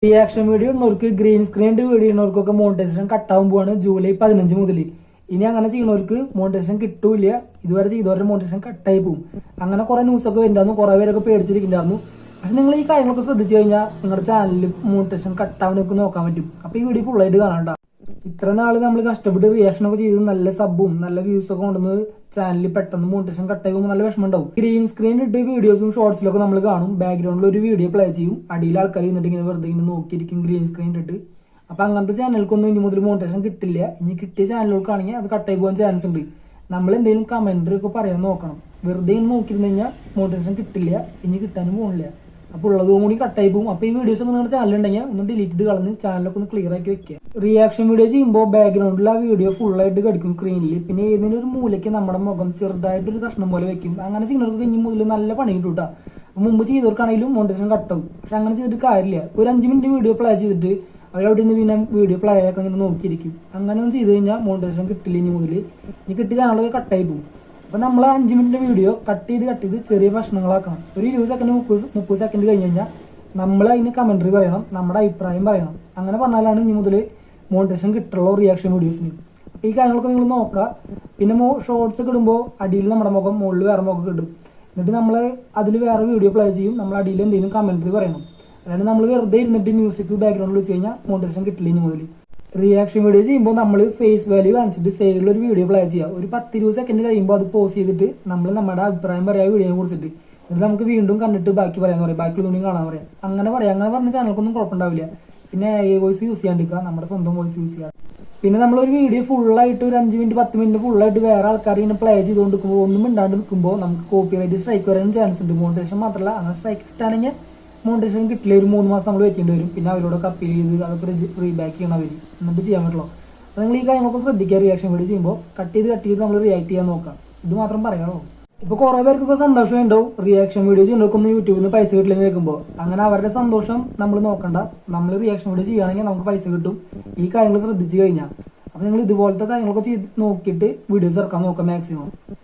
Reaction video ഉള്ളവർക്ക് green screen video ഉള്ളവർക്കൊക്കെ monetisation കട്ടാവാൻ പോവാണ് July 15 മുതൽ. ഇനി അങ്ങനെ ചെയ്യുന്നവർക്ക് മോണിറ്റൈസേഷൻ കിട്ടൂല. ഇതുവരെ ചെയ്തവരുടെ മോണിറ്റൈസേഷൻ കട്ടായി പോകും. അങ്ങനെ കുറെ ന്യൂസൊക്കെ വരുന്നുണ്ടായിരുന്നു, കുറെ പേരൊക്കെ പേടിച്ചിരിക്കുന്നുണ്ടായിരുന്നു. പക്ഷെ നിങ്ങൾ ഈ കാര്യങ്ങളൊക്കെ ശ്രദ്ധിച്ചു കഴിഞ്ഞാൽ നിങ്ങളുടെ ചാനലിൽ മോണിറ്റൈസേഷൻ കട്ടാവാനൊക്കെ നോക്കാൻ പറ്റും. അപ്പോൾ ഈ വീഡിയോ ഫുള്ളായിട്ട് കാണാണ്ട. ഇത്ര നാൾ നമ്മൾ കഷ്ടപ്പെട്ട് റിയാക്ഷനൊക്കെ ചെയ്ത് നല്ല സബും നല്ല വ്യൂസൊക്കെ കൊണ്ടുവന്ന് ചാനലിൽ പെട്ടെന്ന് മോണിറ്റൈസേഷൻ കട്ടാകുമ്പോൾ നല്ല വിഷമം ഉണ്ടാവും. ഗ്രീൻ സ്ക്രീൻ ഇട്ട് വീഡിയോസും ഷോർട്സിലൊക്കെ നമ്മൾ കാണും. ബാക്ക്ഗ്രൗണ്ടിൽ ഒരു വീഡിയോ പ്ലേ ചെയ്യും, അടിയിൽ ആൾക്കാർ ഇരുന്നിട്ട് ഇങ്ങനെ വെറുതെ ഇങ്ങനെ നോക്കിയിരിക്കും ഗ്രീൻ സ്ക്രീൻ ഇട്ടിട്ട്. അപ്പം അങ്ങനത്തെ ചാനൽക്കൊന്നും ഇനി മുതൽ മോണിറ്റൈസേഷൻ കിട്ടില്ല. ഇനി കിട്ടിയ ചാനലുകൾക്കാണെങ്കിൽ അത് കട്ടായി പോകാൻ ചാൻസ് ഉണ്ട്. നമ്മൾ എന്തെങ്കിലും കമൻറ്ററി ഒക്കെ പറയാൻ നോക്കണം. വെറുതെ ഇങ്ങനെ നോക്കിയിരുന്നു കഴിഞ്ഞാൽ മോണിറ്റൈസേഷൻ കിട്ടില്ല, ഇനി കിട്ടാനും പോകുന്നില്ല. അപ്പോൾ ഉള്ളതും കൂടി കട്ടായി പോകും. അപ്പോൾ ഈ വീഡിയോസ് ഒക്കെ നിങ്ങളുടെ ചാനലുണ്ടെങ്കിൽ ഒന്ന് ഡിലീറ്റ് ചെയ്ത് കളഞ്ഞ് ചാനലൊക്കെ ഒന്ന് ക്ലിയർ ആക്കി വെക്കുക. റിയാക്ഷൻ വീഡിയോ ചെയ്യുമ്പോൾ ബാക്ക്ഗ്രൗണ്ടിൽ ആ വീഡിയോ ഫുള്ളായിട്ട് കടിക്കും സ്ക്രീനിൽ. പിന്നെ ഏതെങ്കിലും ഒരു മൂലയ്ക്ക് നമ്മുടെ മുഖം ചെറുതായിട്ടൊരു കഷ്ണം പോലെ വെക്കും. അങ്ങനെ ചെയ്യുന്നവർക്ക് ഇനി മുതൽ നല്ല പണി കിട്ടും കേട്ടോ. മുമ്പ് ചെയ്തവർക്കാണെങ്കിലും മോണിറ്റൈസേഷൻ കട്ടാവും. പക്ഷെ അങ്ങനെ ചെയ്തിട്ട് കാര്യമില്ല. ഒരു 5 മിനിറ്റ് വീഡിയോ പ്ലേ ചെയ്തിട്ട് അവരവിടെ നിന്ന് പിന്നെ വീഡിയോ പ്ലേ ആക്കാൻ ഇങ്ങനെ നോക്കിയിരിക്കും. അങ്ങനെ ഒന്നും ചെയ്ത് കഴിഞ്ഞാൽ മോണിറ്റൈസേഷൻ കിട്ടില്ല. ഇനി മുതൽ ഇനി കിട്ടിയ ചാനലൊക്കെ കട്ടായി പോകും. അപ്പോൾ നമ്മൾ 5 മിനിറ്റ് വീഡിയോ കട്ട് ചെയ്ത് ചെറിയ പ്രശ്നങ്ങളാക്കണം. ഒരു 20 സെക്കൻഡ് 30 സെക്കൻഡ് കഴിഞ്ഞ് കഴിഞ്ഞാൽ നമ്മൾ അതിന് കമൻറ്ററി പറയണം, നമ്മുടെ അഭിപ്രായം പറയണം. അങ്ങനെ പറഞ്ഞാലാണ് ഇനി മുതൽ മോണിറ്റൈസേഷൻ കിട്ടുള്ളൂ റിയാക്ഷൻ വീഡിയോസിന്. അപ്പോൾ ഈ കാര്യങ്ങളൊക്കെ നിങ്ങൾ നോക്കുക. പിന്നെ ഷോർട്സ് ഒക്കെ ഇടുമ്പോൾ അടിയിൽ നമ്മുടെ മുഖം, മുകളിൽ വേറെ മുഖം ഇടും. എന്നിട്ട് നമ്മൾ അതിൽ വേറെ വീഡിയോ പ്ലേ ചെയ്യും. നമ്മൾ അടിയിൽ എന്തെങ്കിലും കമൻറ്ററി പറയണം. അല്ലാണ്ട് നമ്മൾ വെറുതെ ഇരുന്നിട്ട് മ്യൂസിക് ബാക്ക്ഗ്രൗണ്ടിൽ വെച്ച് കഴിഞ്ഞാൽ മോണിറ്റൈസേഷൻ കിട്ടില്ല ഇനി മുതൽ. റിയാക്ഷൻ വീഡിയോ ചെയ്യുമ്പോൾ നമ്മൾ ഫേസ് വാല്യൂ കാണിച്ചിട്ട് സൈഡിൽ ഒരു വീഡിയോ പ്ലേ ചെയ്യുക. ഒരു 10-20 സെക്കൻഡ് കഴിയുമ്പോൾ അത് പോസ് ചെയ്തിട്ട് നമ്മൾ നമ്മുടെ അഭിപ്രായം പറയാം വീഡിയോനെ കുറിച്ചിട്ട്. എന്നിട്ട് നമുക്ക് വീണ്ടും കണ്ടിട്ട് ബാക്കി പറയാന്ന് പറയാം, ബാക്കി ഒന്നും കാണാൻ പറയാം. അങ്ങനെ പറഞ്ഞ ചാനൽക്കൊന്നും കുഴപ്പമുണ്ടാവില്ല. പിന്നെ വോയിസ് യൂസ് ചെയ്യാണ്ടിരിക്കുക, നമ്മുടെ സ്വന്തം വോയിസ് യൂസ് ചെയ്യുക. പിന്നെ നമ്മളൊരു വീഡിയോ ഫുള്ളായിട്ട് ഒരു 5 മിനിറ്റ് 10 മിനിറ്റ് ഫുള്ളായിട്ട് വേറെ ആൾക്കാർ ഇങ്ങനെ പ്ലേ ചെയ്തുകൊണ്ട് നിൽക്കുമ്പോൾ ഒന്നും മിണ്ടാണ്ട് നിൽക്കുമ്പോൾ നമുക്ക് കോപ്പിറൈറ്റ് സ്ട്രൈക്ക് വരാനും ചാൻസ് ഉണ്ട്. മോണിറ്റൈസേഷൻ മാത്രമല്ല, അങ്ങനെ സ്ട്രൈക്ക് കിട്ടുകയാണെങ്കിൽ മോണിറ്റൈസേഷൻ കിട്ടില്ല. ഒരു 3 മാസം നമ്മൾ വെക്കേണ്ടി വരും. പിന്നെ അവരോടൊക്കെ അപ്പീൽ ചെയ്ത് അതൊക്കെ റീബാക്ക് ചെയ്യണം അവർ, എന്നിട്ട് ചെയ്യാൻ പറ്റുള്ളൂ. അപ്പോൾ നിങ്ങൾ ഈ കാര്യങ്ങളൊക്കെ ശ്രദ്ധിക്കുക. റിയാക്ഷൻ വീഡിയോ ചെയ്യുമ്പോൾ കട്ട് ചെയ്ത് നമ്മൾ റിയാക്ട് ചെയ്യാൻ നോക്കാം. ഇത് മാത്രം പറയാനുള്ളൂ. ഇപ്പോൾ കുറേ പേർക്കൊക്കെ സന്തോഷം ഉണ്ടാവും റിയാക്ഷൻ വീഡിയോ ചെയ്യുന്നവർക്കൊന്നും യൂട്യൂബിൽ നിന്ന് പൈസ കിട്ടില്ലെന്ന് കേൾക്കുമ്പോൾ. അങ്ങനെ അവരുടെ സന്തോഷം നമ്മൾ നോക്കണ്ട. നമ്മൾ റിയാക്ഷൻ വീഡിയോ ചെയ്യുകയാണെങ്കിൽ നമുക്ക് പൈസ കിട്ടും. ഈ കാര്യങ്ങൾ ശ്രദ്ധിച്ചു കഴിഞ്ഞാൽ അപ്പോൾ നിങ്ങൾ ഇതുപോലത്തെ കാര്യങ്ങളൊക്കെ ചെയ്ത് നോക്കിയിട്ട് വീഡിയോസ് ഇറക്കാൻ നോക്കാം മാക്സിമം.